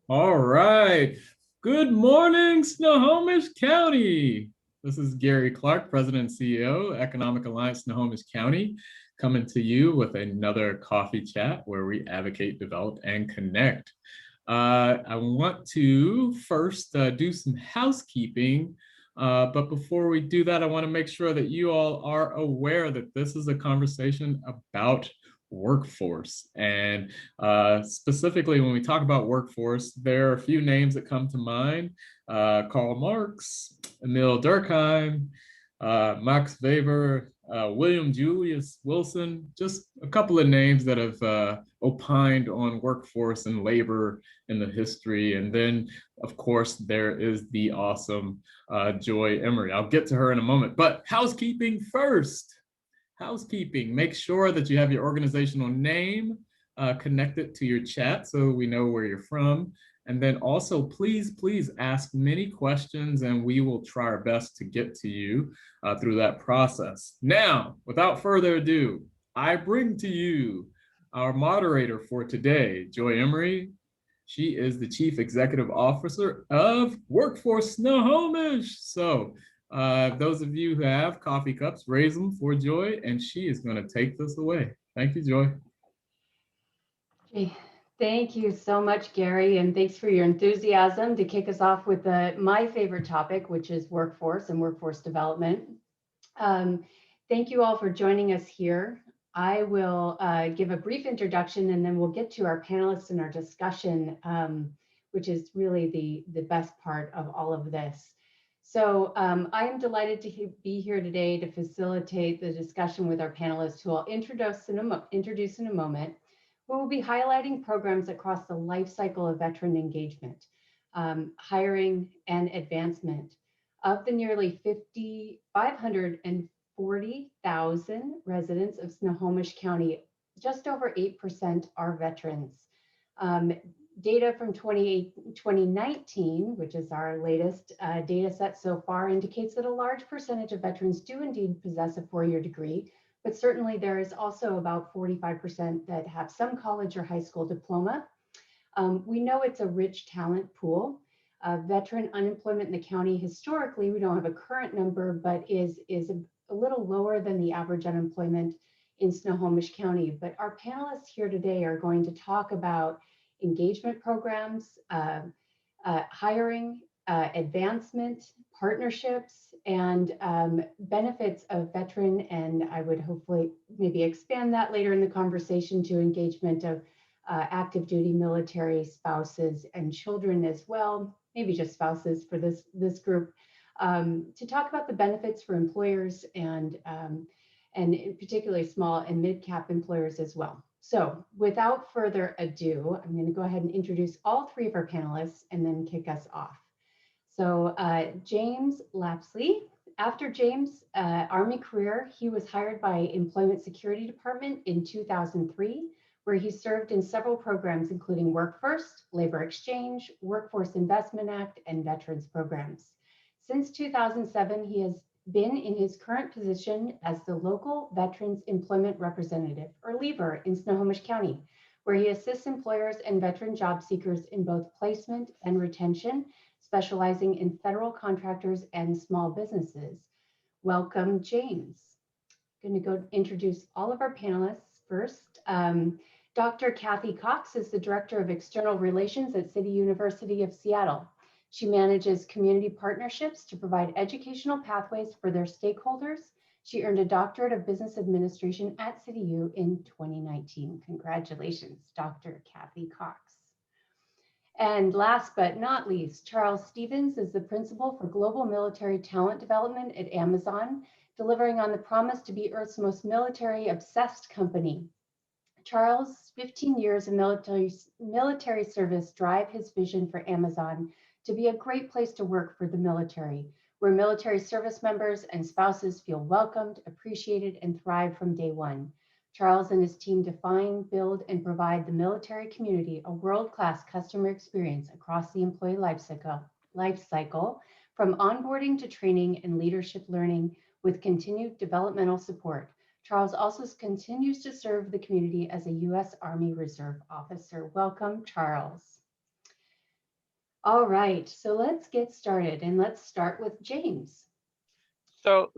All right. Good morning, Snohomish County. This is Gary Clark, President and CEO, Economic Alliance Snohomish County, coming to you with another coffee chat where we advocate, develop, and connect. I want to first do some housekeeping. But before we do that, I want to make sure that you all are aware that this is a conversation about workforce. And specifically, when we talk about workforce, there are a few names that come to mind. Karl Marx, Emil Durkheim, Max Weber, William Julius Wilson, just a couple of names that have opined on workforce and labor in the history. And then, of course, there is the awesome Joy Emery. I'll get to her in a moment, but housekeeping first. Housekeeping, make sure that you have your organizational name connected to your chat so we know where you're from. And then also, please ask many questions and we will try our best to get to you through that process. Now, without further ado, I bring to you our moderator for today, Joy Emery. She is the Chief Executive Officer of Workforce Snohomish. So those of you who have coffee cups, raise them for Joy, and she is going to take this away. Thank you, Joy. Okay. Thank you so much, Gary, and thanks for your enthusiasm to kick us off with my favorite topic, which is workforce and workforce development. Thank you all for joining us here. I will give a brief introduction and then we'll get to our panelists and our discussion, which is really the best part of all of this. So I am delighted to be here today to facilitate the discussion with our panelists, who I'll introduce in a moment. We will be highlighting programs across the life cycle of veteran engagement, hiring, and advancement. Of the nearly 540,000 residents of Snohomish County, just over 8% are veterans. Data from 2019, which is our latest data set so far, indicates that a large percentage of veterans do indeed possess a four-year degree, but certainly there is also about 45% that have some college or high school diploma. We know it's a rich talent pool. Veteran unemployment in the county historically, we don't have a current number, but is a little lower than the average unemployment in Snohomish County. But our panelists here today are going to talk about engagement programs, hiring, advancement, partnerships, and benefits of veteran, and I would hopefully maybe expand that later in the conversation to engagement of active duty military spouses and children as well, maybe just spouses for this group, to talk about the benefits for employers and particularly small and mid-cap employers as well. So without further ado, I'm going to go ahead and introduce all three of our panelists and then kick us off. So James Lapsley. After James' Army career, he was hired by Employment Security Department in 2003, where he served in several programs, including Work First, Labor Exchange, Workforce Investment Act, and Veterans programs. Since 2007, he has been in his current position as the Local Veterans Employment Representative, or LEVER, in Snohomish County, where he assists employers and veteran job seekers in both placement and retention, specializing in federal contractors and small businesses. Welcome, James. I'm going to go introduce all of our panelists first. Dr. Kathy Cox is the Director of External Relations at City University of Seattle. She manages community partnerships to provide educational pathways for their stakeholders. She earned a doctorate of business administration at CityU in 2019. Congratulations, Dr. Kathy Cox. And last but not least, Charles Stevens is the principal for global military talent development at Amazon, delivering on the promise to be Earth's most military obsessed company. Charles' 15 years of military service drive his vision for Amazon to be a great place to work for the military, where military service members and spouses feel welcomed, appreciated, and thrive from day one. Charles and his team define, build, and provide the military community a world-class customer experience across the employee life cycle, from onboarding to training and leadership learning with continued developmental support. Charles also continues to serve the community as a U.S. Army Reserve officer. Welcome, Charles. All right, so let's get started and let's start with James.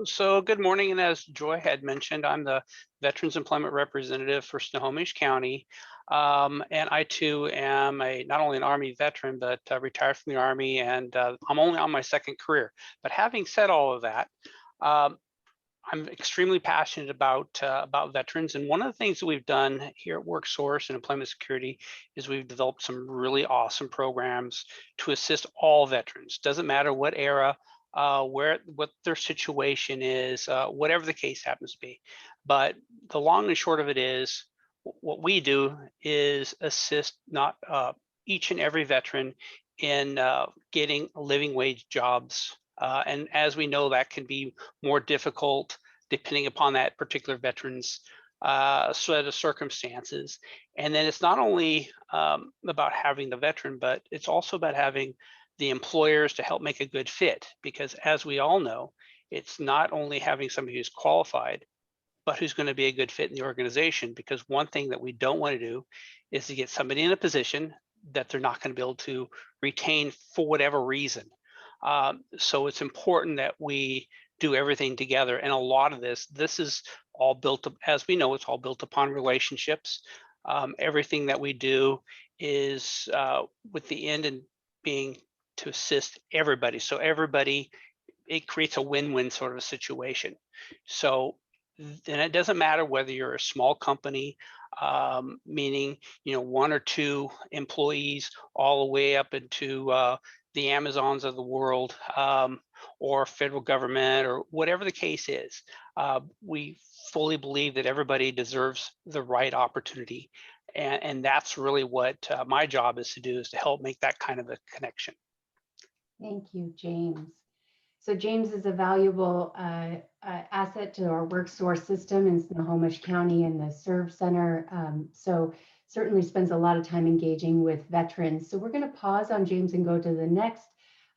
So good morning, and as Joy had mentioned, I'm the Veterans Employment Representative for Snohomish County. And I too am not only an Army veteran, but retired from the Army, and I'm only on my second career. But having said all of that, um, I'm extremely passionate about veterans. And one of the things that we've done here at WorkSource and Employment Security is we've developed some really awesome programs to assist all veterans. Doesn't matter what era, what their situation is, whatever the case happens to be. But the long and short of it is, what we do is assist not each and every veteran in getting living wage jobs. And as we know, that can be more difficult depending upon that particular veteran's set of circumstances. And then it's not only about having the veteran, but it's also about having the employers to help make a good fit. Because as we all know, it's not only having somebody who's qualified, but who's going to be a good fit in the organization. Because one thing that we don't want to do is to get somebody in a position that they're not going to be able to retain for whatever reason. So it's important that we do everything together. And a lot of this is all built up, as we know, it's all built upon relationships. Everything that we do is with the end in being to assist everybody. So everybody, it creates a win-win sort of a situation. So then it doesn't matter whether you're a small company, meaning, one or two employees, all the way up into the Amazons of the world, or federal government, or whatever the case is. We fully believe that everybody deserves the right opportunity. And that's really what my job is to do, is to help make that kind of a connection. Thank you, James. So James is a valuable asset to our WorkSource system in Snohomish County and the Serve Center. So certainly spends a lot of time engaging with veterans. So we're going to pause on James and go to the next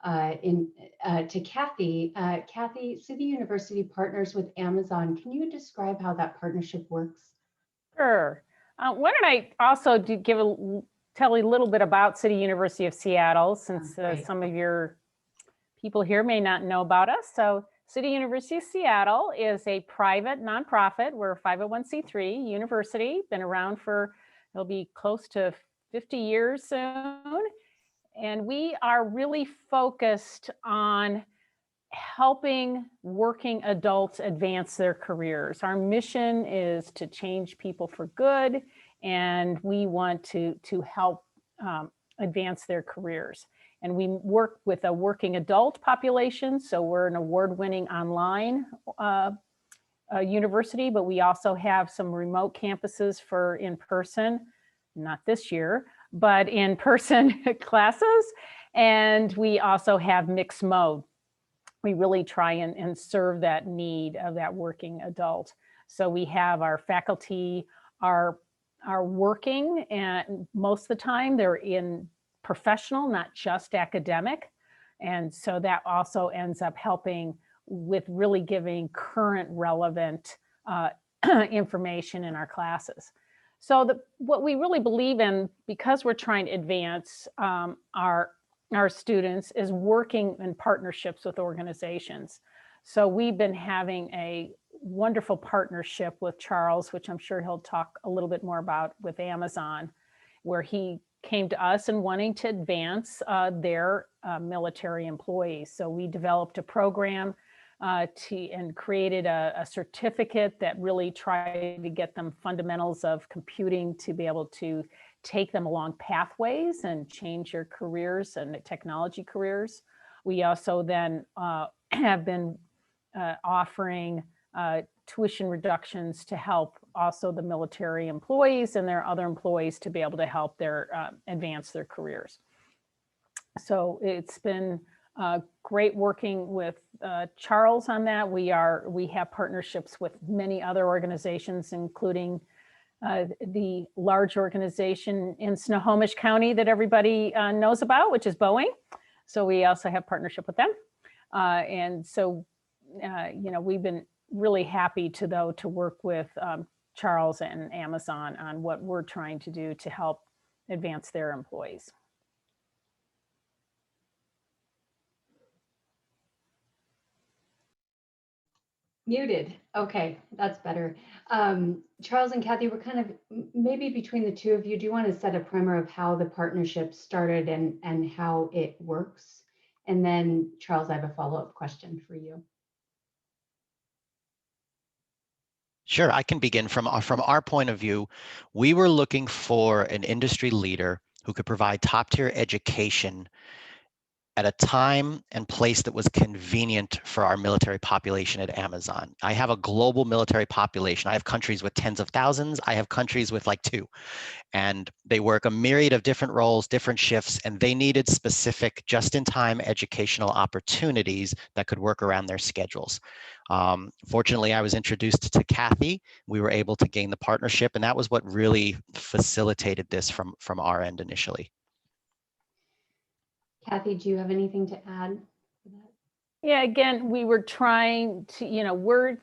to Kathy. Kathy, City University partners with Amazon. Can you describe how that partnership works? Sure. Why don't I also tell you a little bit about City University of Seattle, since some of your people here may not know about us. So City University of Seattle is a private nonprofit. We're a 501c3 university, been around for, it'll be close to 50 years soon. And we are really focused on helping working adults advance their careers. Our mission is to change people for good, and we want to help advance their careers. And we work with a working adult population, so we're an award-winning online university, but we also have some remote campuses for in-person, not this year, but in-person classes. And we also have mixed mode. We really try and serve that need of that working adult. So we have our faculty are working, and most of the time they're in professional, not just academic. And so that also ends up helping with really giving current relevant information in our classes. So what we really believe in, because we're trying to advance our students, is working in partnerships with organizations. So we've been having a wonderful partnership with Charles, which I'm sure he'll talk a little bit more about, with Amazon, where he came to us and wanting to advance their military employees. So we developed a program and created a certificate that really tried to get them fundamentals of computing to be able to take them along pathways and change your careers and technology careers. We also then have been offering tuition reductions to help also the military employees and their other employees to be able to help their advance their careers. So it's been great working with Charles on that. We have partnerships with many other organizations, including the large organization in Snohomish County that everybody knows about, which is Boeing. So we also have partnership with them. And so, we've been really happy to work with Charles and Amazon on what we're trying to do to help advance their employees. Muted. Okay, that's better. Charles and Kathy, we're kind of maybe between the two of you. Do you want to set a primer of how the partnership started and how it works? And then Charles, I have a follow-up question for you. Sure, I can begin from our point of view. We were looking for an industry leader who could provide top-tier education at a time and place that was convenient for our military population at Amazon. I have a global military population. I have countries with tens of thousands. I have countries with like 2. And they work a myriad of different roles, different shifts, and they needed specific just-in-time educational opportunities that could work around their schedules. Fortunately, I was introduced to Kathy. We were able to gain the partnership, and that was what really facilitated this from our end initially. Kathy, do you have anything to add to that? Yeah, again, we were trying to,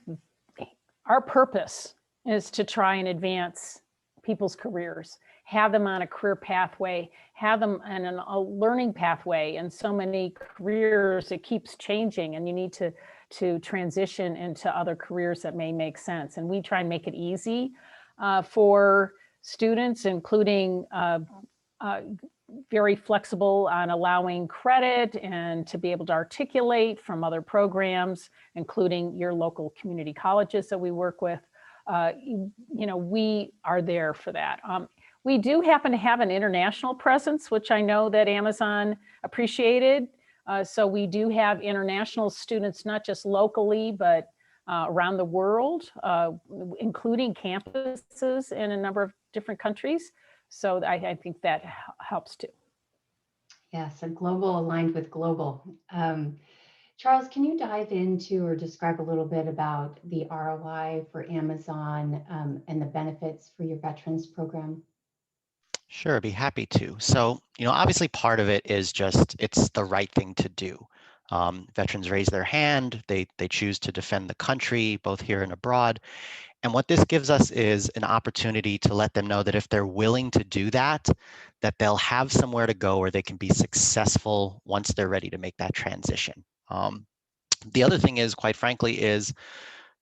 our purpose is to try and advance people's careers, have them on a career pathway, have them on a learning pathway. And so many careers, it keeps changing, and you need to transition into other careers that may make sense. And we try and make it easy for students, including very flexible on allowing credit and to be able to articulate from other programs, including your local community colleges that we work with. We are there for that. We do happen to have an international presence, which I know that Amazon appreciated. So we do have international students, not just locally, but around the world, including campuses in a number of different countries. So I think that helps too. Yes, a global aligned with global. Charles, can you dive into or describe a little bit about the ROI for Amazon and the benefits for your veterans program? Sure, I'd be happy to. So, obviously part of it is just, it's the right thing to do. Veterans raise their hand, they choose to defend the country, both here and abroad. And what this gives us is an opportunity to let them know that if they're willing to do that, that they'll have somewhere to go where they can be successful once they're ready to make that transition. The other thing is, quite frankly, is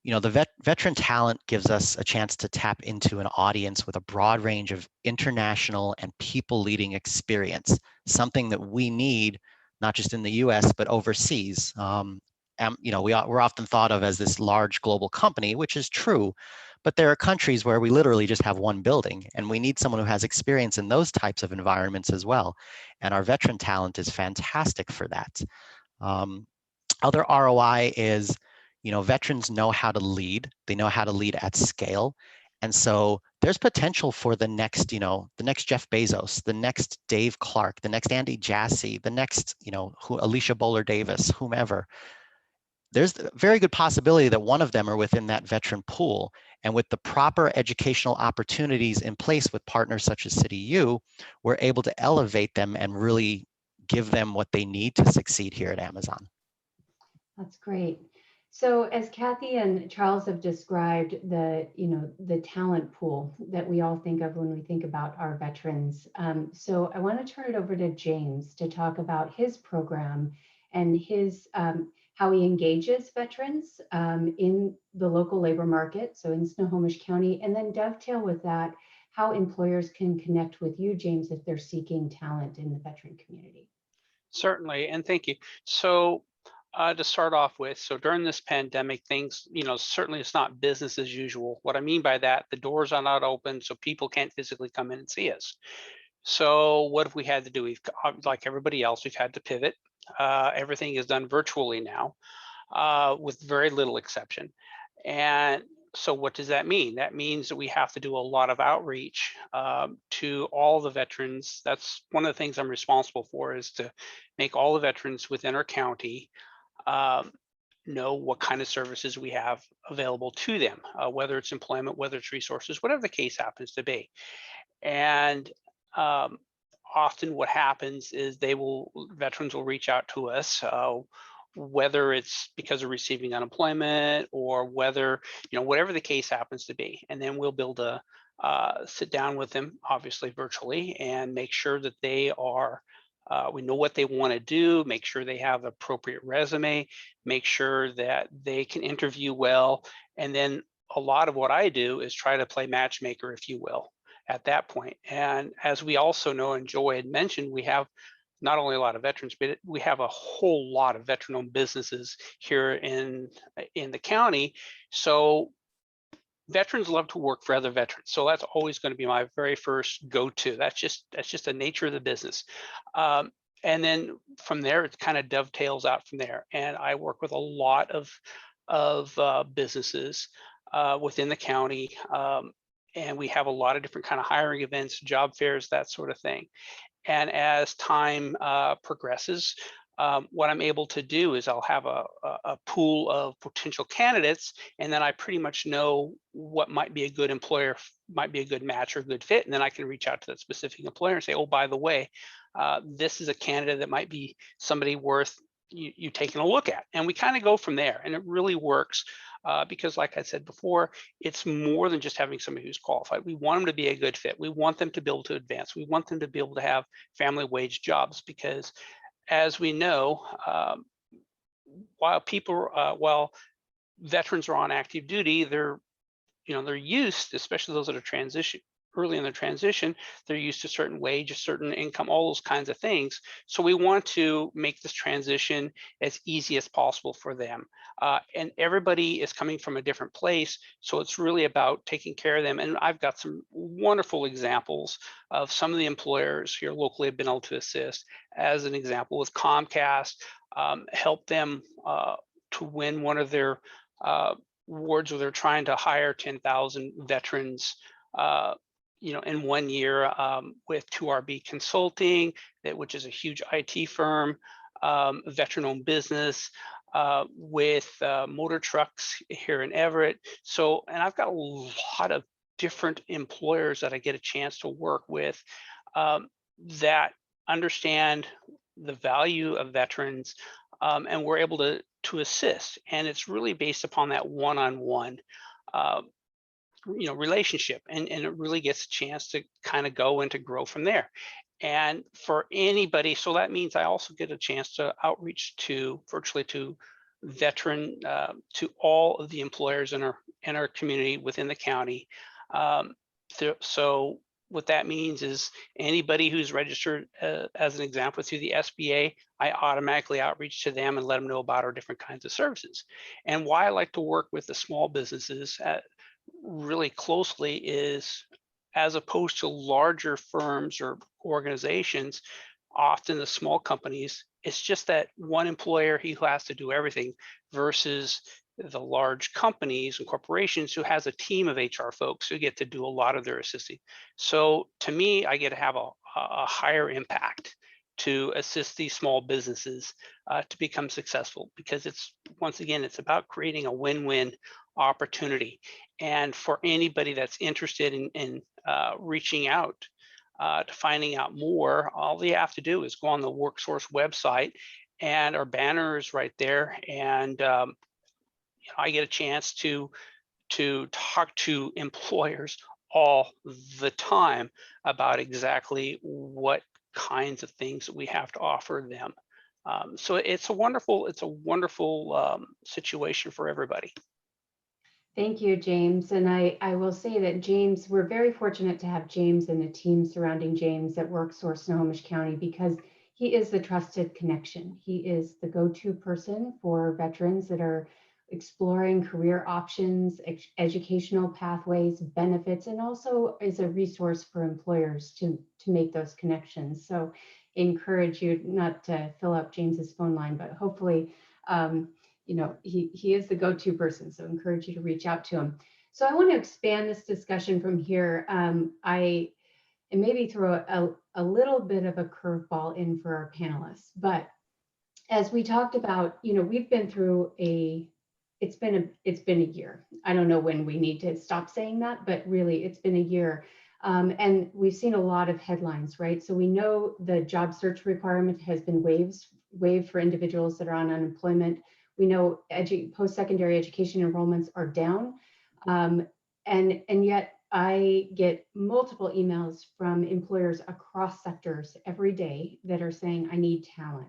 the veteran talent gives us a chance to tap into an audience with a broad range of international and people leading experience, something that we need, not just in the US, but overseas. We're often thought of as this large global company, which is true, but there are countries where we literally just have one building, and we need someone who has experience in those types of environments as well. And our veteran talent is fantastic for that. Other ROI is, veterans know how to lead. They know how to lead at scale. And so there's potential for the next Jeff Bezos, the next Dave Clark, the next Andy Jassy, the next, Alicia Bowler Davis, whomever. There's a very good possibility that one of them are within that veteran pool. And with the proper educational opportunities in place with partners such as CityU, we're able to elevate them and really give them what they need to succeed here at Amazon. That's great. So as Kathy and Charles have described the talent pool that we all think of when we think about our veterans. So I want to turn it over to James to talk about his program and his how he engages veterans in the local labor market, so in Snohomish County, and then dovetail with that, how employers can connect with you, James, if they're seeking talent in the veteran community. Certainly, and thank you. So to start off with, so during this pandemic, things, certainly it's not business as usual. What I mean by that, the doors are not open, so people can't physically come in and see us. So what have we had to do? We've, like everybody else, we've had to pivot. Everything is done virtually now, with very little exception. And so what does that mean? That means that we have to do a lot of outreach to all the veterans. That's one of the things I'm responsible for, is to make all the veterans within our county know what kind of services we have available to them, whether it's employment, whether it's resources, whatever the case happens to be. And often what happens is veterans will reach out to us, whether it's because of receiving unemployment or whether, whatever the case happens to be. And then we'll build sit down with them, obviously virtually, and make sure that they are we know what they want to do, make sure they have the appropriate resume, make sure that they can interview well. And then a lot of what I do is try to play matchmaker, if you will, at that point. And as we also know, and Joy had mentioned, we have not only a lot of veterans, but we have a whole lot of veteran-owned businesses here in the county. So veterans love to work for other veterans. So that's always going to be my very first go-to. That's just the nature of the business. And then from there, it kind of dovetails out from there. And I work with a lot of businesses within the county. And we have a lot of different kind of hiring events, job fairs, that sort of thing. And as time progresses, what I'm able to do is I'll have a pool of potential candidates, and then I pretty much know what might be a good employer, might be a good match or a good fit. And then I can reach out to that specific employer and say, oh, by the way, this is a candidate that might be somebody worth you taking a look at. And we kind of go from there, and it really works. Because like I said before, it's more than just having somebody who's qualified. We want them to be a good fit. We want them to be able to advance. We want them to be able to have family wage jobs, because as we know, while veterans are on active duty, they're used, especially those that are early in their transition, they're used to certain wage, a certain income, all those kinds of things. So we want to make this transition as easy as possible for them. And everybody is coming from a different place. So it's really about taking care of them. And I've got some wonderful examples of some of the employers here locally have been able to assist. As an example, with Comcast, help them to win one of their awards where they're trying to hire 10,000 veterans in 1 year, with 2RB Consulting, which is a huge IT firm, veteran-owned business, with motor trucks here in Everett. So, and I've got a lot of different employers that I get a chance to work with that understand the value of veterans, and we're able to assist. And it's really based upon that one-on-one relationship, and it really gets a chance to kind of go and to grow from there. And for anybody, so that means I also get a chance to outreach virtually to to all of the employers in our community within the county. So what that means is anybody who's registered as an example through the SBA, I automatically outreach to them and let them know about our different kinds of services. And why I like to work with the small businesses really closely is, as opposed to larger firms or organizations, often the small companies, it's just that one employer who has to do everything, versus the large companies and corporations who has a team of HR folks who get to do a lot of their assisting. So to me, I get to have a higher impact to assist these small businesses to become successful, because once again, it's about creating a win-win opportunity. And for anybody that's interested in reaching out to finding out more, all they have to do is go on the WorkSource website, and our banner is right there. And I get a chance to talk to employers all the time about exactly what kinds of things that we have to offer them. So it's a wonderful situation for everybody. Thank you, James. And I will say that James, we're very fortunate to have James and the team surrounding James at WorkSource Snohomish County, because he is the trusted connection. He is the go-to person for veterans that are exploring career options, educational pathways, benefits, and also is a resource for employers to make those connections. So encourage you not to fill up James's phone line, but hopefully, he is the go-to person. So encourage you to reach out to him. So I want to expand this discussion from here. And maybe throw a little bit of a curveball in for our panelists. But as we talked about, we've been through it's been a year. I don't know when we need to stop saying that, but really it's been a year. And we've seen a lot of headlines, right? So we know the job search requirement has been waived for individuals that are on unemployment. We know post-secondary education enrollments are down. And yet I get multiple emails from employers across sectors every day that are saying, I need talent.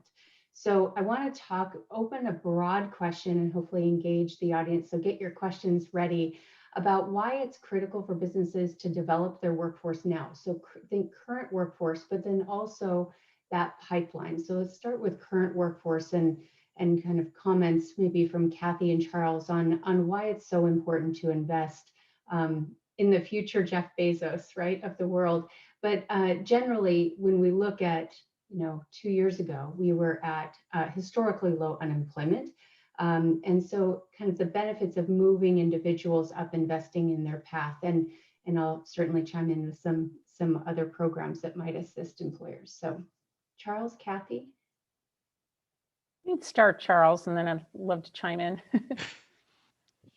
So I want to open a broad question and hopefully engage the audience. So get your questions ready about why it's critical for businesses to develop their workforce now. So think current workforce, but then also that pipeline. So let's start with current workforce and kind of comments maybe from Kathy and Charles on why it's so important to invest in the future Jeff Bezos, right, of the world. But generally, when we look at 2 years ago, we were at historically low unemployment. And so kind of the benefits of moving individuals up, investing in their path. And I'll certainly chime in with some other programs that might assist employers. So Charles, Kathy? You'd start, Charles, and then I'd love to chime in.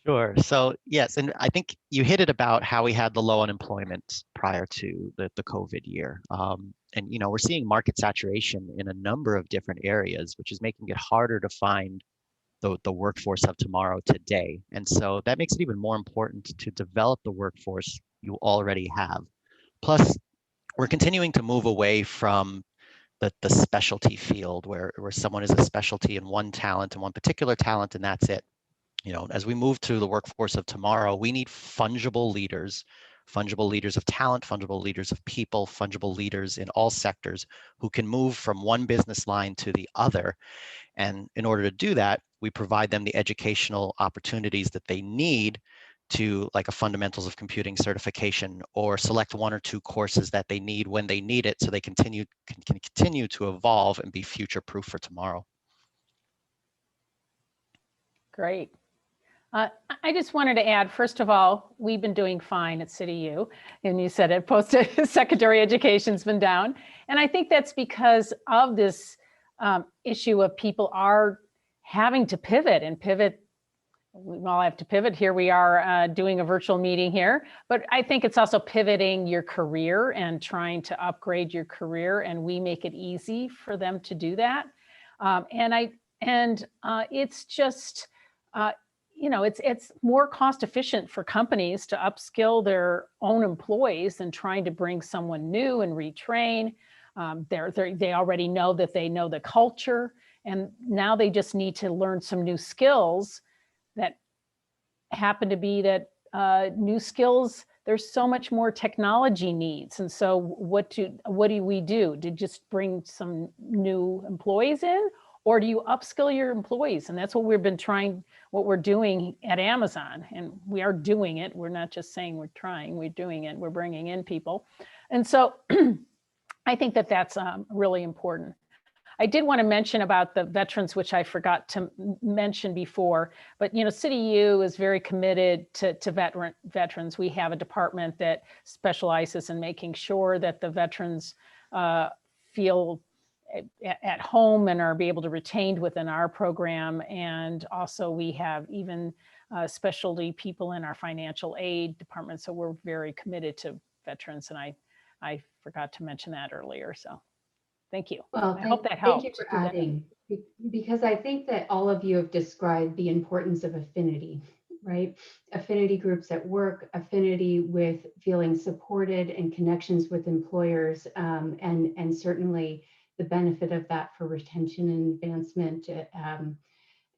Sure. So yes, and I think you hit it about how we had the low unemployment prior to the COVID year. And we're seeing market saturation in a number of different areas, which is making it harder to find the workforce of tomorrow today. And so that makes it even more important to develop the workforce you already have. Plus, we're continuing to move away from the specialty field where someone is a specialty in one talent and one particular talent, and that's it. As we move to the workforce of tomorrow, we need fungible leaders of talent, fungible leaders of people, fungible leaders in all sectors who can move from one business line to the other. And in order to do that, we provide them the educational opportunities that they need to, like a fundamentals of computing certification, or select one or two courses that they need when they need it, so they can continue to evolve and be future proof for tomorrow. Great. I just wanted to add, first of all, we've been doing fine at CityU, and you said it, post-secondary education's been down. And I think that's because of this issue of people are having to pivot and pivot. We all have to pivot. Here we are doing a virtual meeting here, but I think it's also pivoting your career and trying to upgrade your career, and we make it easy for them to do that. It's just, it's more cost efficient for companies to upskill their own employees than trying to bring someone new and retrain. They already know that they know the culture, and now they just need to learn some new skills that happen to be that new skills. There's so much more technology needs. And so what do we do? To just bring some new employees in? Or do you upskill your employees? And that's what we're doing at Amazon. And we are doing it. We're not just saying we're trying, we're doing it. We're bringing in people. And so I think that that's really important. I did want to mention about the veterans, which I forgot to mention before, but CityU is very committed to veterans. We have a department that specializes in making sure that the veterans feel at home and are be able to retained within our program. And also we have even specialty people in our financial aid department. So we're very committed to veterans. And I forgot to mention that earlier. So thank you. Well, I hope that helped. Thank you for adding, because I think that all of you have described the importance of affinity, right? Affinity groups at work, affinity with feeling supported, and connections with employers, and certainly the benefit of that for retention and advancement.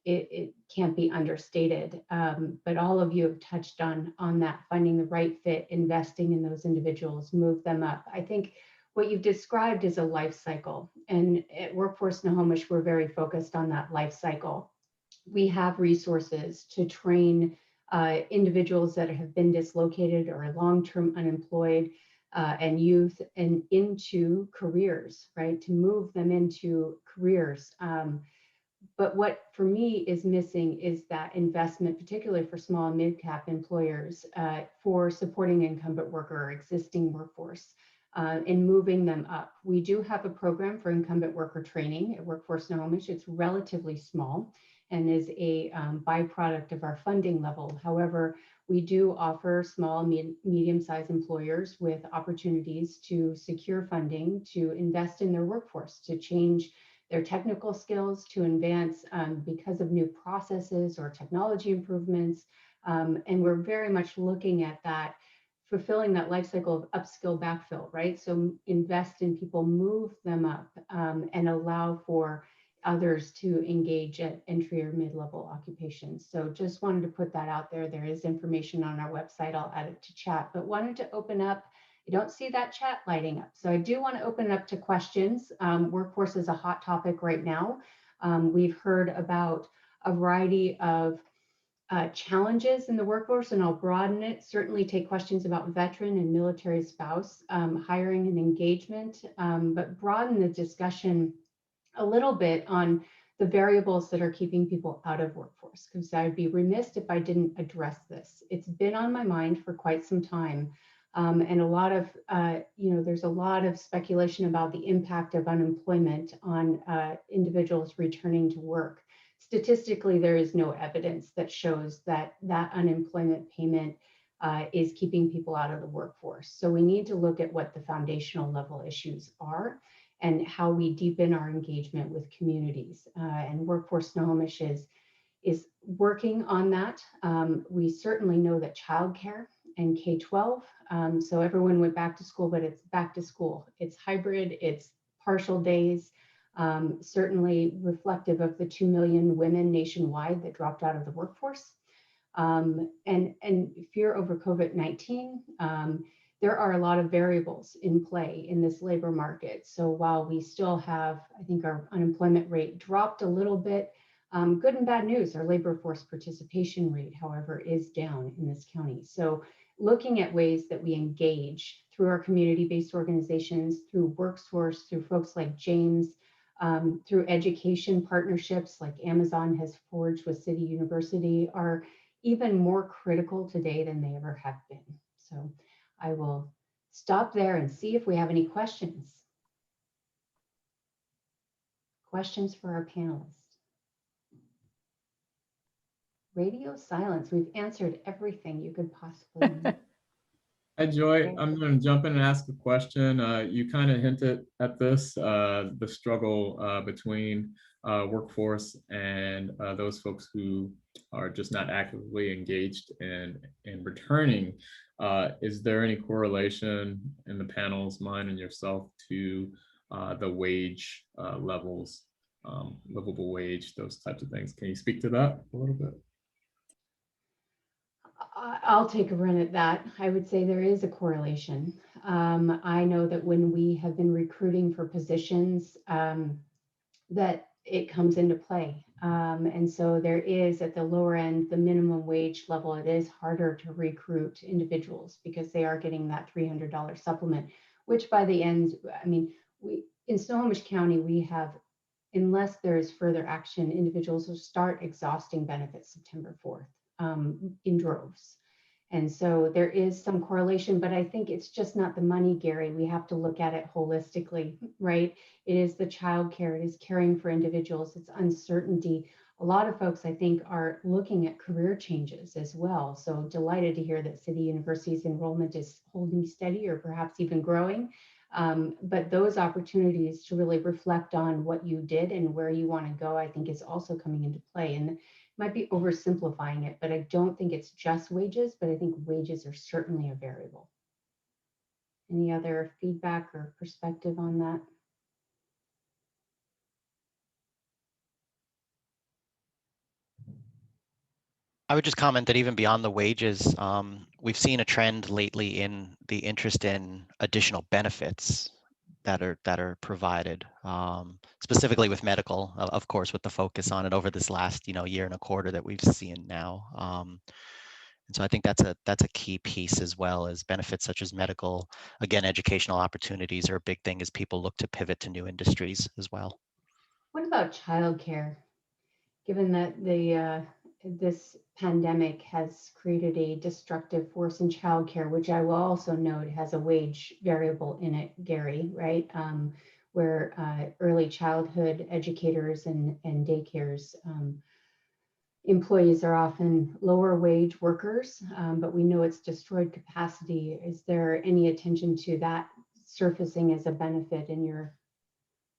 It can't be understated, but all of you have touched on that, finding the right fit, investing in those individuals, move them up. I think what you've described is a life cycle, and at Workforce Snohomish, we're very focused on that life cycle. We have resources to train individuals that have been dislocated or long-term unemployed, and youth, and into careers, right? To move them into careers. But what for me is missing is that investment, particularly for small and mid-cap employers, for supporting incumbent worker or existing workforce, and moving them up. We do have a program for incumbent worker training at Workforce Snohomish. It's relatively small and is a byproduct of our funding level. However, we do offer small, medium-sized employers with opportunities to secure funding, to invest in their workforce, to change their technical skills, to advance because of new processes or technology improvements. And we're very much looking at that fulfilling that life cycle of upskill backfill, right? So invest in people, move them up, and allow for others to engage at entry or mid-level occupations. So just wanted to put that out there. There is information on our website. I'll add it to chat, but wanted to open up. I don't see that chat lighting up. So I do want to open it up to questions. Workforce is a hot topic right now. We've heard about a variety of challenges in the workforce, and I'll broaden it. Certainly take questions about veteran and military spouse hiring and engagement, but broaden the discussion a little bit on the variables that are keeping people out of workforce, because I'd be remiss if I didn't address this. It's been on my mind for quite some time. And a lot of, there's a lot of speculation about the impact of unemployment on individuals returning to work. Statistically, there is no evidence that shows that that unemployment payment is keeping people out of the workforce. So we need to look at what the foundational level issues are and how we deepen our engagement with communities. And Workforce Snohomish is working on that. We certainly know that childcare and K-12, so everyone went back to school, but it's back to school. It's hybrid, it's partial days, certainly reflective of the 2 million women nationwide that dropped out of the workforce. And fear over COVID-19, there are a lot of variables in play in this labor market. So while we still have, I think our unemployment rate dropped a little bit, good and bad news, our labor force participation rate, however, is down in this county. So looking at ways that we engage through our community-based organizations, through WorkSource, through folks like James, through education partnerships like Amazon has forged with City University, are even more critical today than they ever have been. So I will stop there and see if we have any questions. Questions for our panelists. Radio silence. We've answered everything you could possibly need. Hi, Joy. I'm going to jump in and ask a question. You kind of hinted at this, the struggle between workforce and those folks who are just not actively engaged in returning. Is there any correlation in the panel's mind and yourself to the wage levels, livable wage, those types of things? Can you speak to that a little bit? I'll take a run at that. I would say there is a correlation. I know that when we have been recruiting for positions, that it comes into play. And so there is at the lower end, the minimum wage level, it is harder to recruit individuals because they are getting that $300 supplement, which by the end, I mean, we in Snohomish County, we have, unless there is further action, individuals will start exhausting benefits September 4th. In droves. And so there is some correlation, but I think it's just not the money, Gary. We have to look at it holistically, right? It is the childcare, it is caring for individuals, it's uncertainty. A lot of folks, I think, are looking at career changes as well. So delighted to hear that City University's enrollment is holding steady or perhaps even growing. But those opportunities to really reflect on what you did and where you want to go, I think is also coming into play. And might be oversimplifying it, but I don't think it's just wages, but I think wages are certainly a variable. Any other feedback or perspective on that? I would just comment that even beyond the wages, we've seen a trend lately in the interest in additional benefits that are provided, specifically with medical, of course, with the focus on it over this last year and a quarter that we've seen now. And so I think that's a key piece, as well as benefits such as medical. Again, educational opportunities are a big thing as people look to pivot to new industries as well. What about childcare? Given that this pandemic has created a destructive force in childcare, which I will also note has a wage variable in it, Gary, right? Where early childhood educators and daycares employees are often lower wage workers, but we know it's destroyed capacity. Is there any attention to that surfacing as a benefit in your,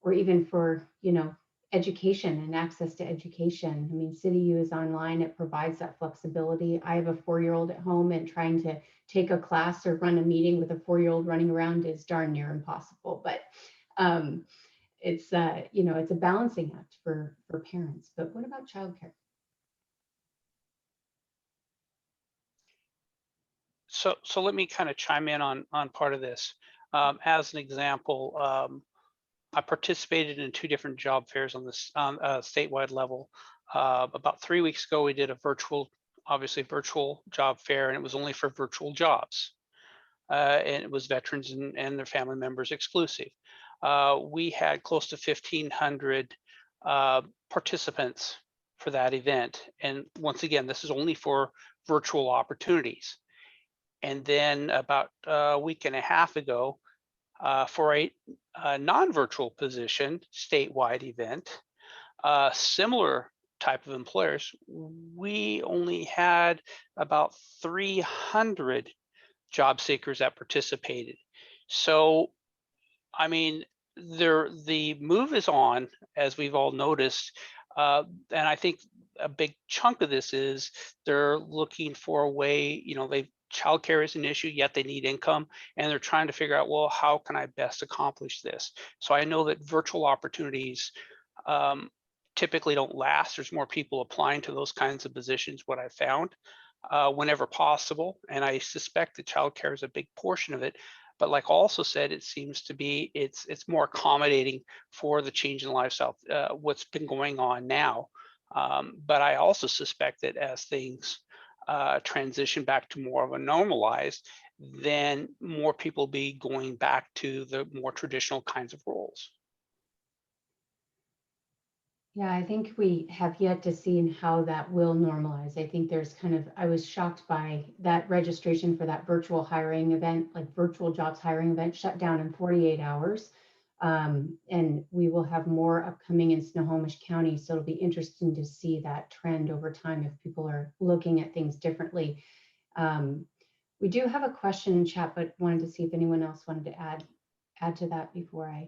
or even for, education and access to education? I mean, CityU is online, it provides that flexibility. I have a 4-year-old at home, and trying to take a class or run a meeting with a 4-year-old running around is darn near impossible. But it's it's a balancing act for parents. But what about childcare? So let me kind of chime in on part of this. As an example, I participated in 2 different job fairs on this statewide level. About 3 weeks ago, we did a obviously virtual job fair, and it was only for virtual jobs. And it was veterans and their family members exclusive. We had close to 1,500 participants for that event. And once again, this is only for virtual opportunities. And then about a week and a half ago, for a non-virtual position, statewide event, similar type of employers, we only had about 300 job seekers that participated. So, I mean, the move is on, as we've all noticed, and I think a big chunk of this is they're looking for a way, childcare is an issue, yet they need income, and they're trying to figure out, well, how can I best accomplish this? So I know that virtual opportunities typically don't last. There's more people applying to those kinds of positions, what I've found, whenever possible. And I suspect that childcare is a big portion of it. But like also said, it seems to be, it's more accommodating for the change in lifestyle, what's been going on now. But I also suspect that as things transition back to more of a normalized, then more people be going back to the more traditional kinds of roles. Yeah, I think we have yet to see how that will normalize. I think there's I was shocked by that registration for that virtual hiring event, like virtual jobs hiring event, shut down in 48 hours. And we will have more upcoming in Snohomish County. So it'll be interesting to see that trend over time if people are looking at things differently. We do have a question in chat, but wanted to see if anyone else wanted to add to that before I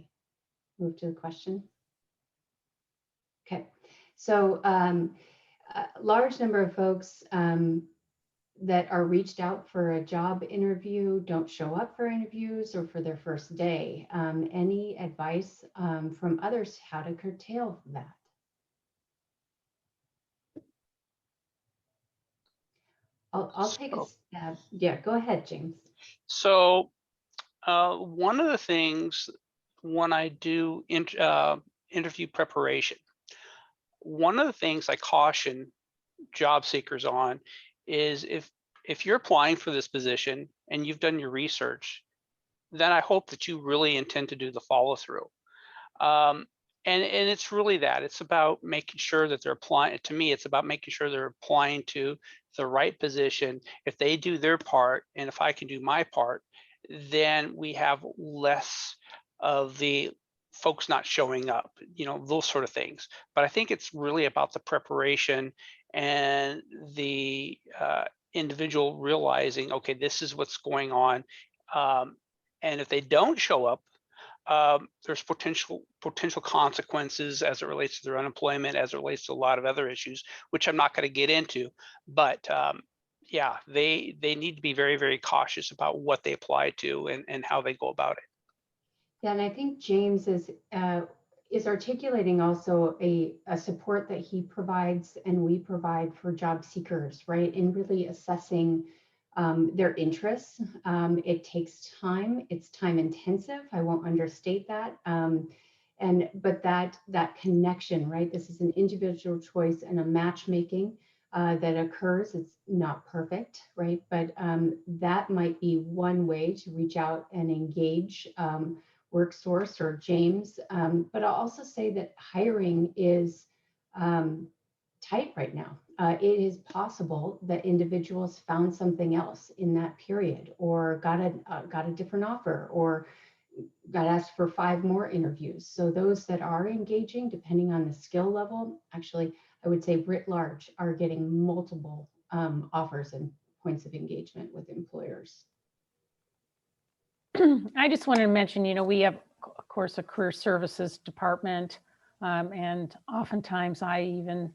move to the question. Okay, so a large number of folks that are reached out for a job interview don't show up for interviews or for their first day. Any advice from others how to curtail that? I'll take a stab. Yeah, go ahead, James. So one of the things when I do interview preparation, one of the things I caution job seekers on is if you're applying for this position and you've done your research, then I hope that you really intend to do the follow through. And it's really that. It's about making sure that they're applying. To me, it's about making sure they're applying to the right position. If they do their part, and if I can do my part, then we have less of the folks not showing up, those sort of things. But I think it's really about the preparation and the individual realizing, okay, this is what's going on. And if they don't show up, there's potential consequences as it relates to their unemployment, as it relates to a lot of other issues, which I'm not going to get into. But yeah, they need to be very, very cautious about what they apply to and how they go about it. Yeah, and I think James is articulating also a support that he provides and we provide for job seekers, right? In really assessing their interests. It takes time. It's time intensive. I won't understate that. But that connection, right? This is an individual choice and a matchmaking that occurs. It's not perfect, right? But that might be one way to reach out and engage WorkSource or James. But I'll also say that hiring is tight right now. It is possible that individuals found something else in that period, or got a different offer, or got asked for 5 more interviews. So those that are engaging, depending on the skill level, actually, I would say writ large, are getting multiple offers and points of engagement with employers. I just wanted to mention, we have, of course, a career services department, and oftentimes I even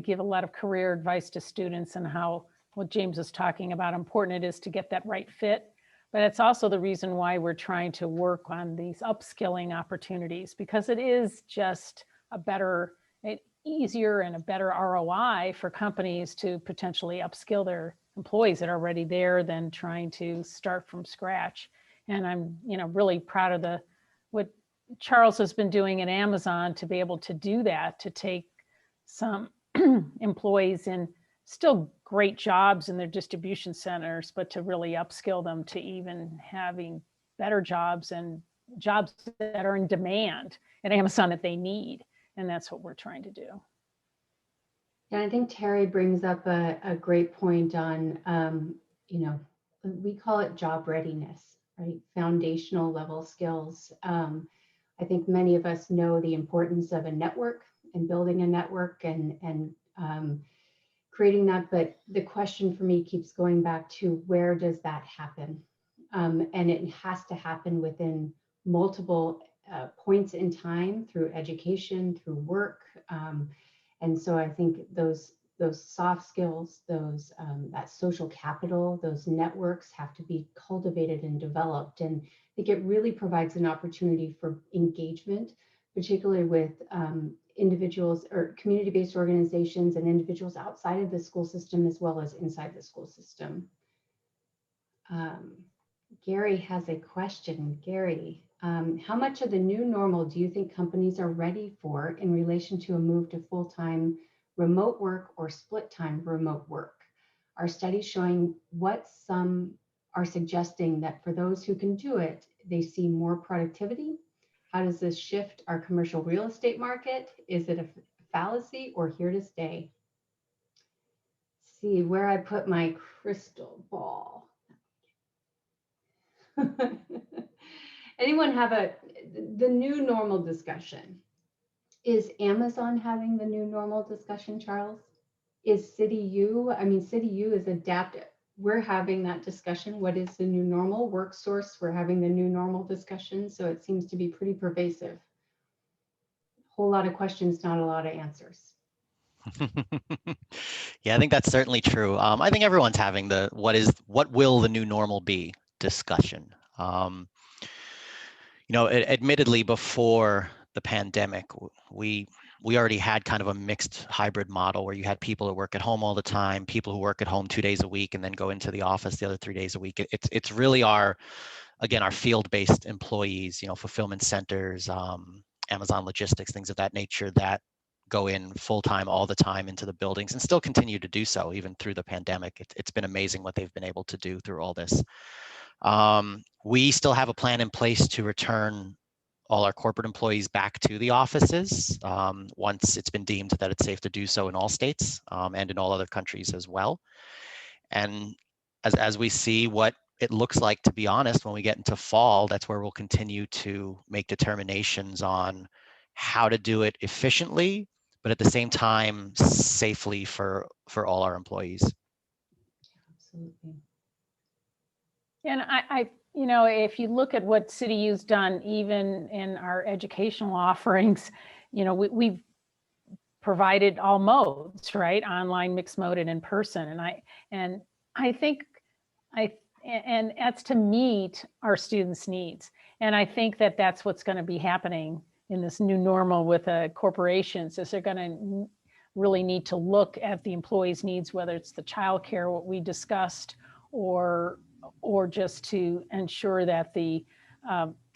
give a lot of career advice to students on how what James is talking about, how important it is to get that right fit. But it's also the reason why we're trying to work on these upskilling opportunities, because it is just a better, easier and a better ROI for companies to potentially upskill their employees that are already there than trying to start from scratch. And I'm, really proud of what Charles has been doing at Amazon to be able to do that, to take some employees in still great jobs in their distribution centers, but to really upskill them to even having better jobs and jobs that are in demand at Amazon that they need. And that's what we're trying to do. And I think Terry brings up a great point on, we call it job readiness, right? Foundational level skills. I think many of us know the importance of a network and building a network and creating that. But the question for me keeps going back to, where does that happen? And it has to happen within multiple points in time, through education, through work. And so I think those soft skills, that social capital, those networks have to be cultivated and developed. And I think it really provides an opportunity for engagement, particularly with individuals or community-based organizations and individuals outside of the school system as well as inside the school system. Gary has a question. Gary, how much of the new normal do you think companies are ready for in relation to a move to full-time remote work or split-time remote work? Are studies showing what some are suggesting that for those who can do it, they see more productivity? How does this shift our commercial real estate market? Is it a fallacy or here to stay? See where I put my crystal ball. Anyone have the new normal discussion? Is Amazon having the new normal discussion, Charles? Is CityU? I mean, CityU is adapted. We're having that discussion. What is the new normal? WorkSource, we're having the new normal discussion. So it seems to be pretty pervasive. Whole lot of questions, not a lot of answers. Yeah, I think that's certainly true. I think everyone's having the what will the new normal be discussion. Admittedly, before the pandemic, we already had kind of a mixed hybrid model where you had people who work at home all the time, people who work at home 2 days a week and then go into the office the other 3 days a week. It's really our field-based employees, fulfillment centers, Amazon logistics, things of that nature that go in full-time all the time into the buildings and still continue to do so even through the pandemic. It's been amazing what they've been able to do through all this. We still have a plan in place to return all our corporate employees back to the offices once it's been deemed that it's safe to do so in all states and in all other countries as well. And as we see what it looks like, to be honest, when we get into fall, that's where we'll continue to make determinations on how to do it efficiently, but at the same time, safely for all our employees. Absolutely. And if you look at what CityU's done, even in our educational offerings, we've provided all modes, right? Online, mixed mode, and in person. And I think that's to meet our students' needs. And I think that that's what's going to be happening in this new normal with corporations, is they're going to really need to look at the employees' needs, whether it's the childcare, what we discussed, or just to ensure that the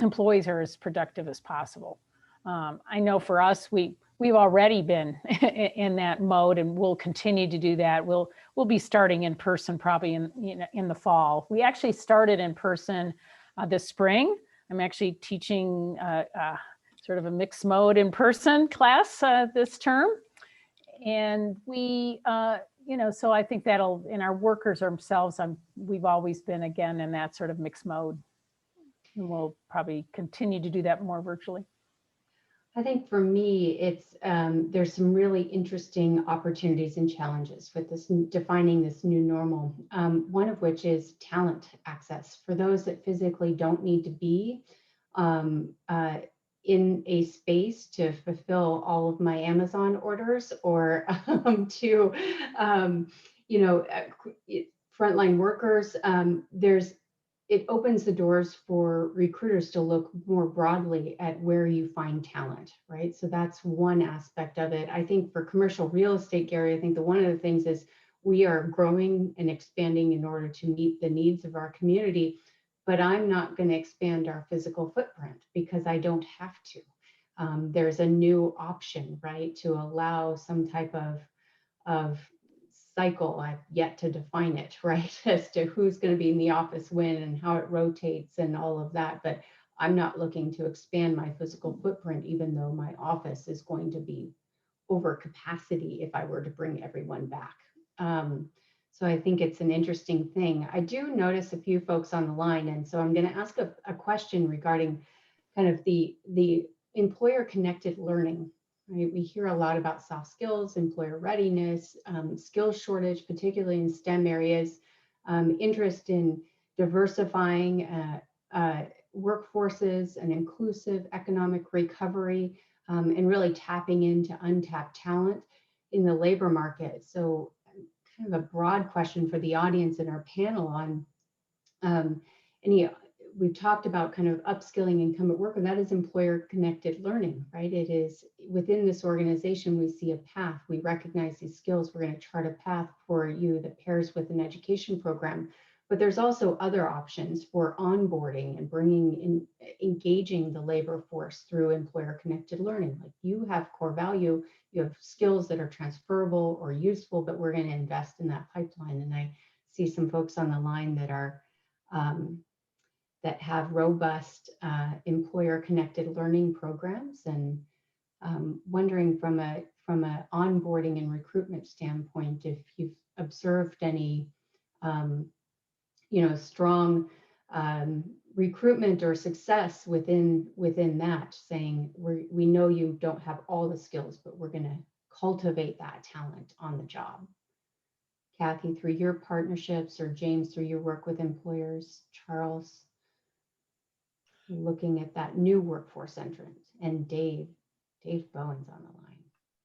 employees are as productive as possible. I know for us, we've already been in that mode, and we'll continue to do that. We'll be starting in person probably in the fall. We actually started in person this spring. I'm actually teaching sort of a mixed mode in person class this term, and we. So I think that'll, in our workers themselves, we've always been, again, in that sort of mixed mode. And we'll probably continue to do that more virtually. I think for me, it's there's some really interesting opportunities and challenges with this defining this new normal. One of which is talent access for those that physically don't need to be in a space to fulfill all of my Amazon orders, or to you know, frontline workers, it opens the doors for recruiters to look more broadly at where you find talent, right? So that's one aspect of it. I think for commercial real estate, Gary, I think one of the things is we are growing and expanding in order to meet the needs of our community, but I'm not going to expand our physical footprint because I don't have to. There's a new option, right, to allow some type of cycle. I've yet to define it, right, as to who's going to be in the office when and how it rotates and all of that. But I'm not looking to expand my physical footprint, even though my office is going to be over capacity if I were to bring everyone back. So I think it's an interesting thing. I do notice a few folks on the line, and so I'm going to ask a question regarding kind of the employer connected learning. Right? We hear a lot about soft skills, employer readiness, skills shortage, particularly in STEM areas, interest in diversifying workforces and inclusive economic recovery, and really tapping into untapped talent in the labor market. So kind of a broad question for the audience and our panel on we've talked about kind of upskilling incumbent worker. That is employer connected learning, right? It is within this organization, we see a path. We recognize these skills. We're going to chart a path for you that pairs with an education program. But there's also other options for onboarding and engaging the labor force through employer connected learning. Like you have core value, you have skills that are transferable or useful, but we're going to invest in that pipeline. And I see some folks on the line that are that have robust employer connected learning programs, and wondering from a onboarding and recruitment standpoint, if you've observed any strong recruitment or success within that, saying we know you don't have all the skills, but we're going to cultivate that talent on the job. Kathy, through your partnerships, or James, through your work with employers, Charles, looking at that new workforce entrant, and Dave Bowen's on the line.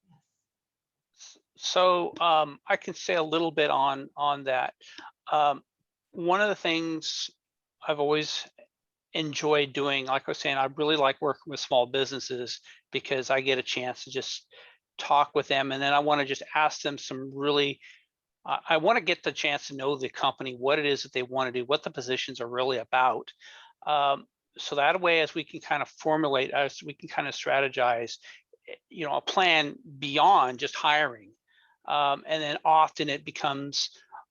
Yes. So I can say a little bit on that. One of the things I've always enjoyed doing, like I was saying, I really like working with small businesses because I get a chance to just talk with them, and then I want to just ask them some really, I want to get the chance to know the company, what it is that they want to do, what the positions are really about. So that way, as we can kind of formulate, as we can kind of strategize, a plan beyond just hiring. And then often it becomes,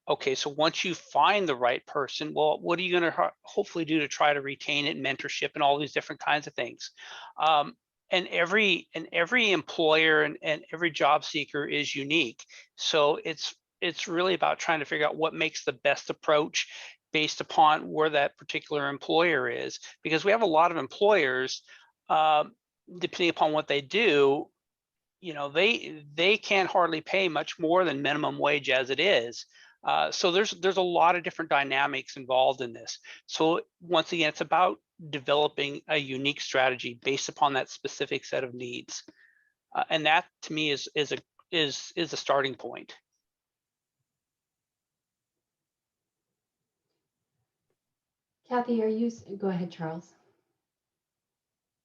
okay, so once you find the right person, well, what are you going to hopefully do to try to retain it, mentorship, and all these different kinds of things. And every employer and every job seeker is unique. So it's really about trying to figure out what makes the best approach based upon where that particular employer is, because we have a lot of employers, depending upon what they do, they can't hardly pay much more than minimum wage as it is. So there's a lot of different dynamics involved in this. So once again, it's about developing a unique strategy based upon that specific set of needs, and that to me is a starting point. Kathy, go ahead, Charles.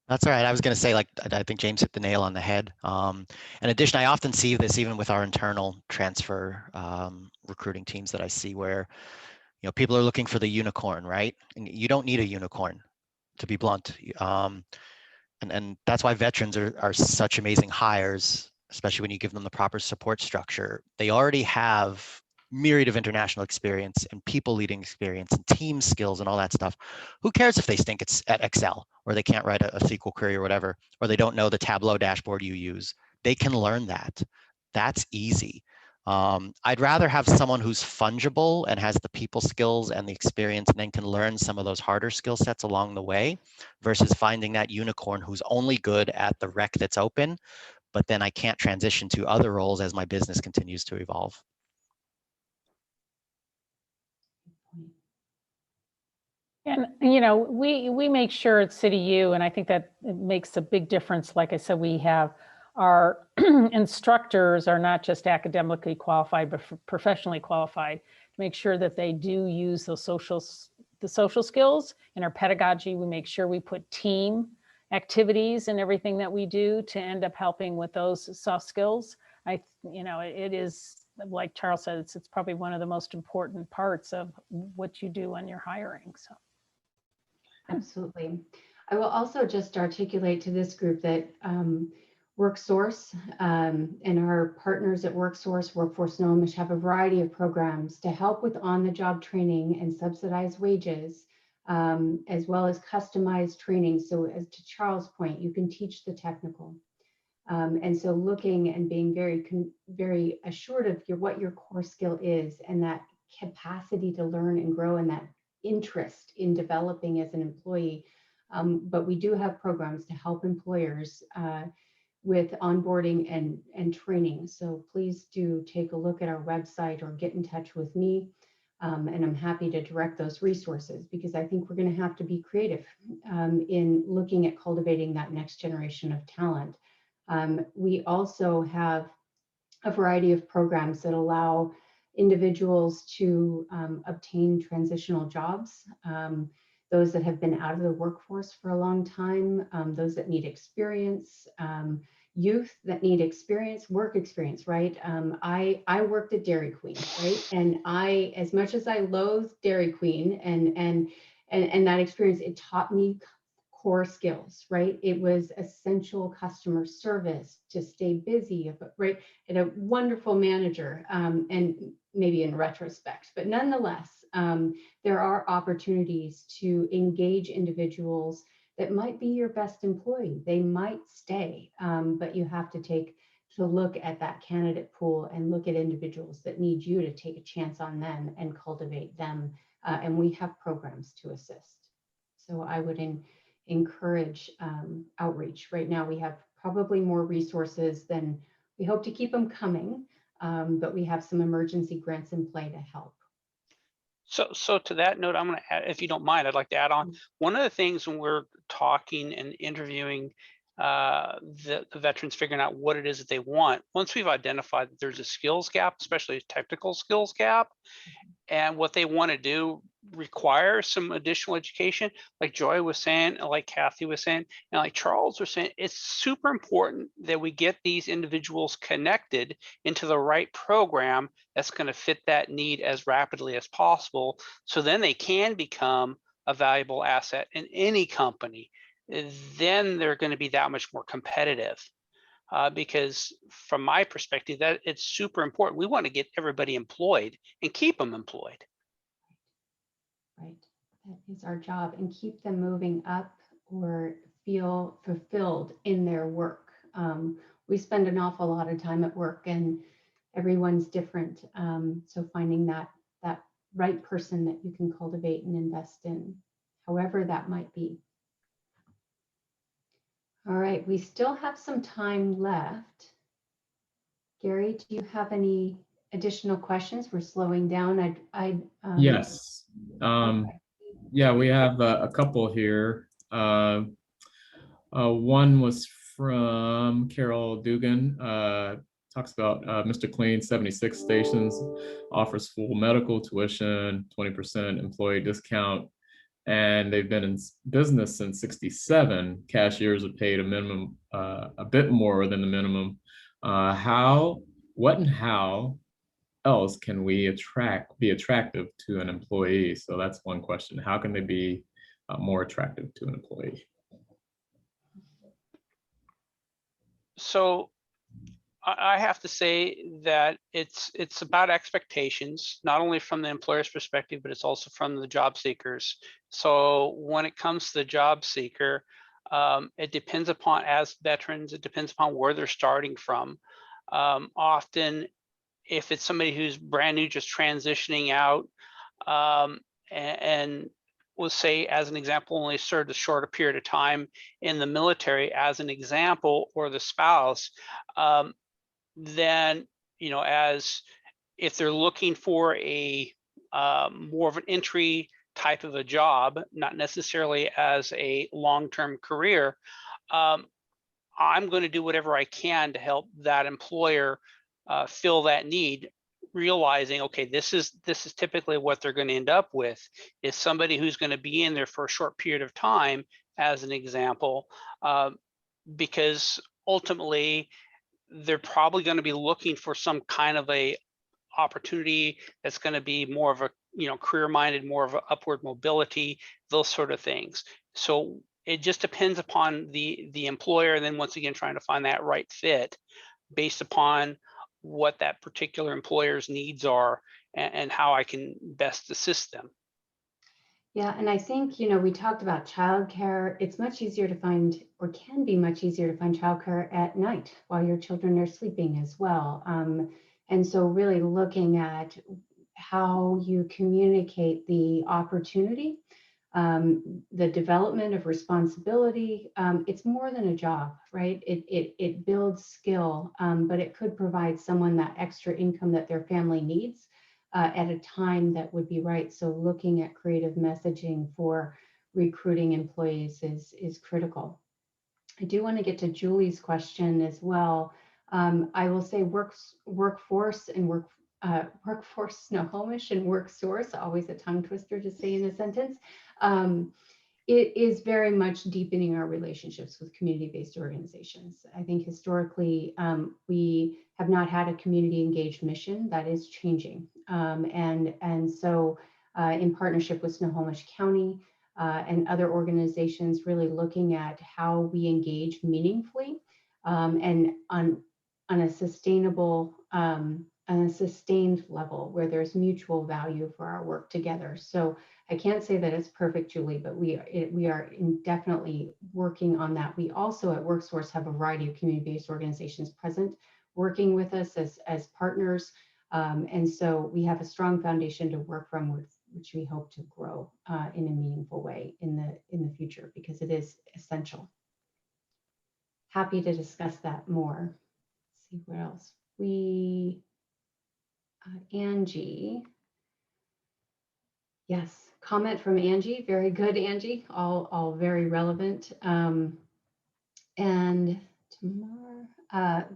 That's all right. I was going to say, I think James hit the nail on the head. In addition, I often see this even with our internal transfer recruiting teams that I see, where people are looking for the unicorn, right? And you don't need a unicorn, to be blunt. And that's why veterans are such amazing hires, especially when you give them the proper support structure. They already have myriad of international experience and people leading experience and team skills and all that stuff. Who cares if they stink at Excel, or they can't write a SQL query or whatever, or they don't know the Tableau dashboard you use? They can learn that. That's easy. I'd rather have someone who's fungible and has the people skills and the experience, and then can learn some of those harder skill sets along the way, versus finding that unicorn who's only good at the rec that's open, but then I can't transition to other roles as my business continues to evolve. And, we make sure at City U, and I think that it makes a big difference. Like I said, we have our instructors are not just academically qualified, but professionally qualified, to make sure that they do use the social skills. In our pedagogy, we make sure we put team activities in everything that we do to end up helping with those soft skills. It is, like Charles said, it's probably one of the most important parts of what you do when you're hiring. So. Absolutely. I will also just articulate to this group that WorkSource and our partners at WorkSource, Workforce Snohomish, have a variety of programs to help with on-the-job training and subsidized wages, as well as customized training. So as to Charles' point, you can teach the technical. And so looking and being very assured of what your core skill is, and that capacity to learn and grow, and that interest in developing as an employee. But we do have programs to help employers with onboarding and training. So please do take a look at our website or get in touch with me. And I'm happy to direct those resources, because I think we're going to have to be creative in looking at cultivating that next generation of talent. We also have a variety of programs that allow individuals to obtain transitional jobs, those that have been out of the workforce for a long time, those that need experience, youth that need experience, work experience, right? I worked at Dairy Queen, right? And as much as I loathe Dairy Queen and that experience, it taught me core skills, right? It was essential customer service, to stay busy, right? And a wonderful manager, and maybe in retrospect, but nonetheless, there are opportunities to engage individuals that might be your best employee. They might stay, but you have to look at that candidate pool and look at individuals that need you to take a chance on them and cultivate them. And we have programs to assist. So I would encourage outreach. Right now, we have probably more resources than we hope to keep them coming, but we have some emergency grants in play to help. So to that note, I'm going to add, if you don't mind, I'd like to add on. One of the things when we're talking and interviewing the veterans, figuring out what it is that they want, once we've identified that there's a skills gap, especially a technical skills gap, and what they want to do requires some additional education, like Joy was saying, like Kathy was saying, and like Charles was saying, it's super important that we get these individuals connected into the right program that's going to fit that need as rapidly as possible, so then they can become a valuable asset in any company. Then they're going to be that much more competitive. Because from my perspective, that it's super important. We want to get everybody employed and keep them employed. Right, that is our job, and keep them moving up or feel fulfilled in their work. We spend an awful lot of time at work, and everyone's different. So finding that right person that you can cultivate and invest in, however that might be. All right, we still have some time left. Gary, do you have any additional questions? We're slowing down. Yes. Okay. Yeah, we have a couple here. One was from Carol Dugan. Talks about Mr. Clean, 76 stations, offers full medical, tuition, 20% employee discount, and they've been in business since '67. Cashiers are paid a minimum, a bit more than the minimum. What and how else can we be attractive to an employee? So that's one question. How can they be more attractive to an employee? So I have to say that it's about expectations, not only from the employer's perspective, but it's also from the job seekers. So when it comes to the job seeker, it depends upon, as veterans, it depends upon where they're starting from. Often, if it's somebody who's brand new, just transitioning out, and we'll say, as an example, only served a shorter period of time in the military, as an example, or the spouse, then, as if they're looking for a more of an entry type of a job, not necessarily as a long-term career, I'm going to do whatever I can to help that employer fill that need, realizing, okay, this is typically what they're going to end up with, is somebody who's going to be in there for a short period of time, as an example, because ultimately they're probably going to be looking for some kind of a opportunity that's going to be more of a, career minded, more of a upward mobility, those sort of things. So it just depends upon the employer, and then once again trying to find that right fit based upon what that particular employer's needs are, and how I can best assist them. Yeah, and I think, we talked about childcare. It's much easier to find, or can be much easier to find childcare at night while your children are sleeping as well. And so really looking at how you communicate the opportunity, the development of responsibility. It's more than a job, right? It builds skill, but it could provide someone that extra income that their family needs at a time that would be right. So looking at creative messaging for recruiting employees is critical. I do want to get to Julie's question as well. I will say workforce Snohomish and WorkSource, always a tongue twister to say in a sentence. It is very much deepening our relationships with community-based organizations. I think historically, we have not had a community engaged mission. That is changing. And so in partnership with Snohomish County and other organizations, really looking at how we engage meaningfully and on a sustainable, on a sustained level where there's mutual value for our work together. So I can't say that it's perfect, Julie, but we are definitely working on that. We also at WorkSource have a variety of community-based organizations present, working with us as partners. And so we have a strong foundation to work from, which we hope to grow in a meaningful way in the future, because it is essential. Happy to discuss that more. Let's see what else. Angie. Yes, comment from Angie. Very good, Angie. All very relevant. And Tamar,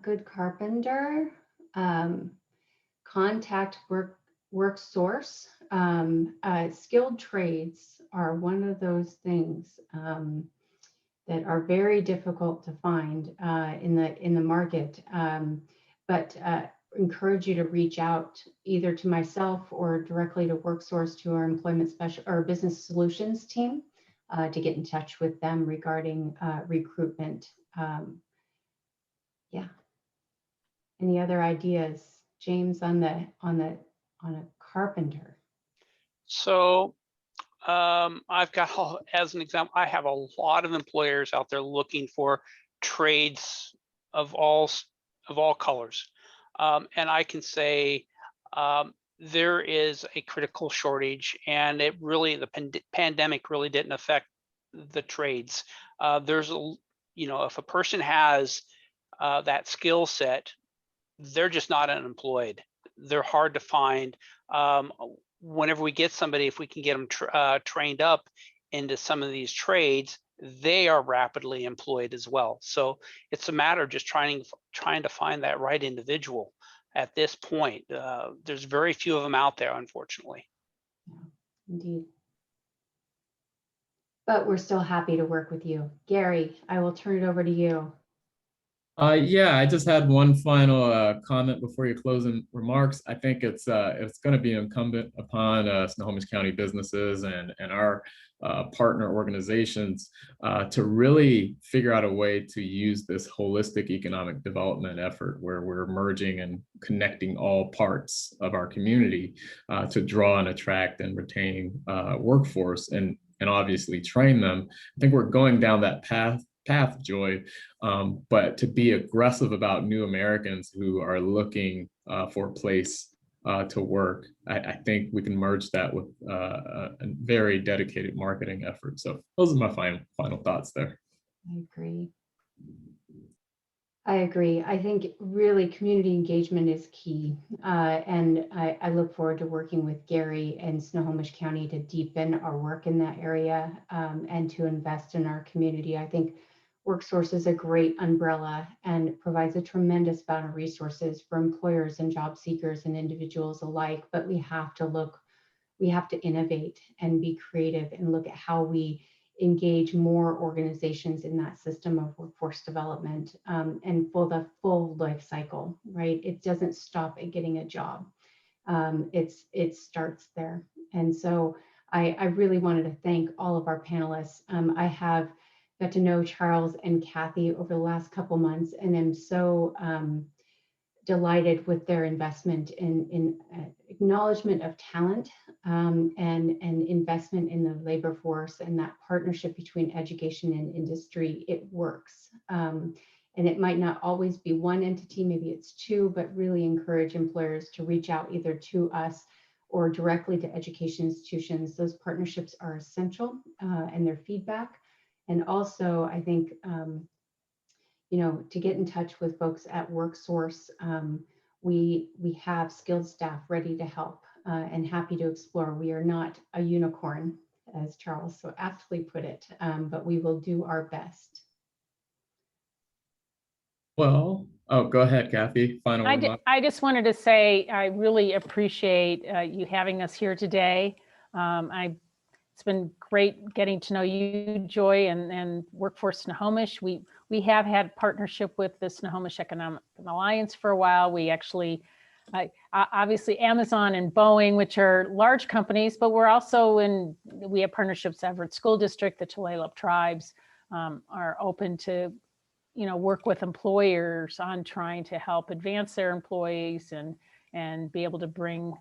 good carpenter. Contact WorkSource. Skilled trades are one of those things that are very difficult to find in the market. But encourage you to reach out either to myself or directly to WorkSource, to our employment special or business solutions team, to get in touch with them regarding recruitment. Yeah. Any other ideas, James, on a carpenter? So I've got, as an example, I have a lot of employers out there looking for trades of all colors. And I can say there is a critical shortage, and the pandemic really didn't affect the trades. There's if a person has that skill set, they're just not unemployed. They're hard to find. Whenever we get somebody, if we can get them trained up into some of these trades, they are rapidly employed as well. So it's a matter of just trying to find that right individual at this point. There's very few of them out there, unfortunately. Yeah, indeed. But we're still happy to work with you. Gary, I will turn it over to you. Yeah, I just had one final comment before your closing remarks. I think it's going to be incumbent upon Snohomish County businesses and our partner organizations to really figure out a way to use this holistic economic development effort, where we're merging and connecting all parts of our community to draw and attract and retain workforce and obviously train them. I think we're going down that path, Joy, but to be aggressive about new Americans who are looking for a place to work, I think we can merge that with a very dedicated marketing effort. So those are my final thoughts there. I agree. I think really community engagement is key. And I look forward to working with Gary and Snohomish County to deepen our work in that area and to invest in our community. I think WorkSource is a great umbrella and provides a tremendous amount of resources for employers and job seekers and individuals alike, but we have to innovate and be creative and look at how we engage more organizations in that system of workforce development, and for the full life cycle, right? It doesn't stop at getting a job. It starts there. And so I really wanted to thank all of our panelists. I have got to know Charles and Kathy over the last couple months, and I'm so delighted with their investment in acknowledgement of talent, and investment in the labor force, and that partnership between education and industry. It works. And it might not always be one entity, maybe it's two, but really encourage employers to reach out either to us or directly to education institutions. Those partnerships are essential, and their feedback. And also, I think, to get in touch with folks at WorkSource, we have skilled staff ready to help, and happy to explore. We are not a unicorn, as Charles so aptly put it, but we will do our best. Well, oh, go ahead, Kathy. Final remarks. I just wanted to say I really appreciate you having us here today. It's been great getting to know you, Joy, and Workforce Snohomish. We have had partnership with the Snohomish Economic Alliance for a while. We actually, obviously Amazon and Boeing, which are large companies, but we're also we have partnerships, Everett School District, the Tulalip tribes are open to, work with employers on trying to help advance their employees and be able to bring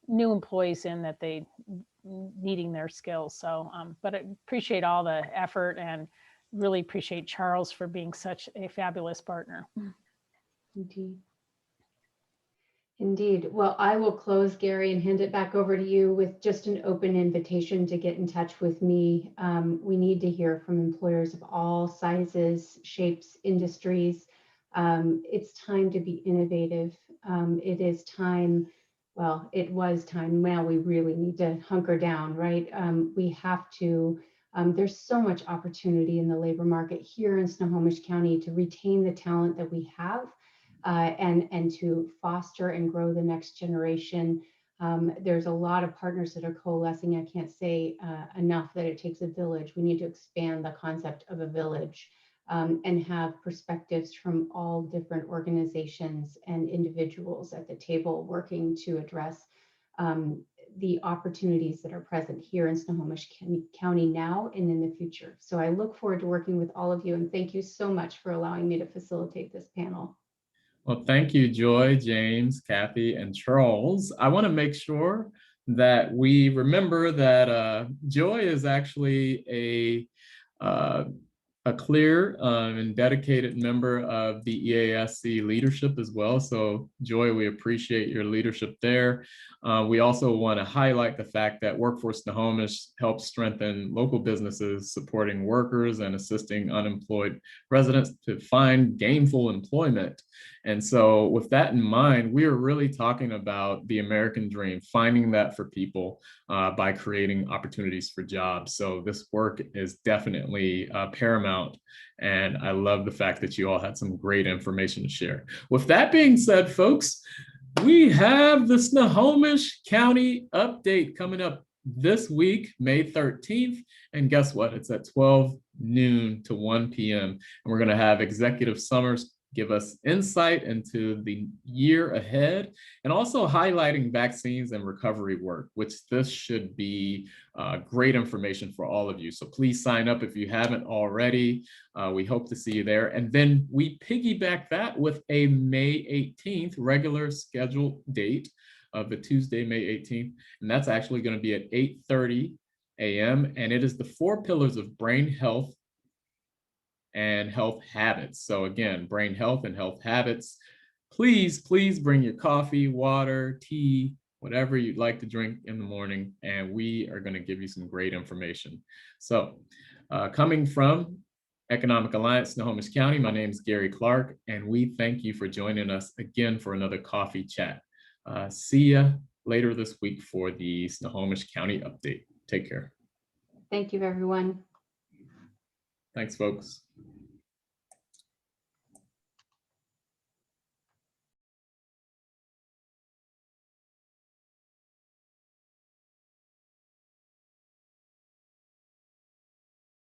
new employees in that they needing their skills. So, but I appreciate all the effort and really appreciate Charles for being such a fabulous partner. Indeed. Indeed. Well, I will close, Gary, and hand it back over to you with just an open invitation to get in touch with me. We need to hear from employers of all sizes, shapes, industries. It's time to be innovative. It is time. Well, it was time. Now we really need to hunker down, right? We have to. There's so much opportunity in the labor market here in Snohomish County to retain the talent that we have. And to foster and grow the next generation. There's a lot of partners that are coalescing. I can't say enough that it takes a village. We need to expand the concept of a village, and have perspectives from all different organizations and individuals at the table working to address the opportunities that are present here in Snohomish County now and in the future. So I look forward to working with all of you, and thank you so much for allowing me to facilitate this panel. Well, thank you, Joy, James, Kathy, and Charles. I want to make sure that we remember that Joy is actually a clear and dedicated member of the EASC leadership as well. So Joy, we appreciate your leadership there. We also want to highlight the fact that Workforce Snohomish helps strengthen local businesses, supporting workers and assisting unemployed residents to find gainful employment. And so with that in mind, we are really talking about the American dream, finding that for people by creating opportunities for jobs. So this work is definitely paramount. And I love the fact that you all had some great information to share. With that being said, folks, we have the Snohomish County update coming up this week, May 13th. And guess what? It's at 12 noon to 1 p.m. And we're going to have Executive Summers give us insight into the year ahead, and also highlighting vaccines and recovery work, which this should be great information for all of you. So please sign up if you haven't already. We hope to see you there. And then we piggyback that with a May 18th regular scheduled date of the Tuesday, May 18th. And that's actually going to be at 8:30 a.m. And it is the 4 pillars of brain health and health habits. So again, brain health and health habits. Please bring your coffee, water, tea, whatever you'd like to drink in the morning, and we are going to give you some great information. So coming from Economic Alliance, Snohomish County, my name is Gary Clark, and we thank you for joining us again for another coffee chat. See ya later this week for the Snohomish County update. Take care. Thank you, everyone. Thanks, folks.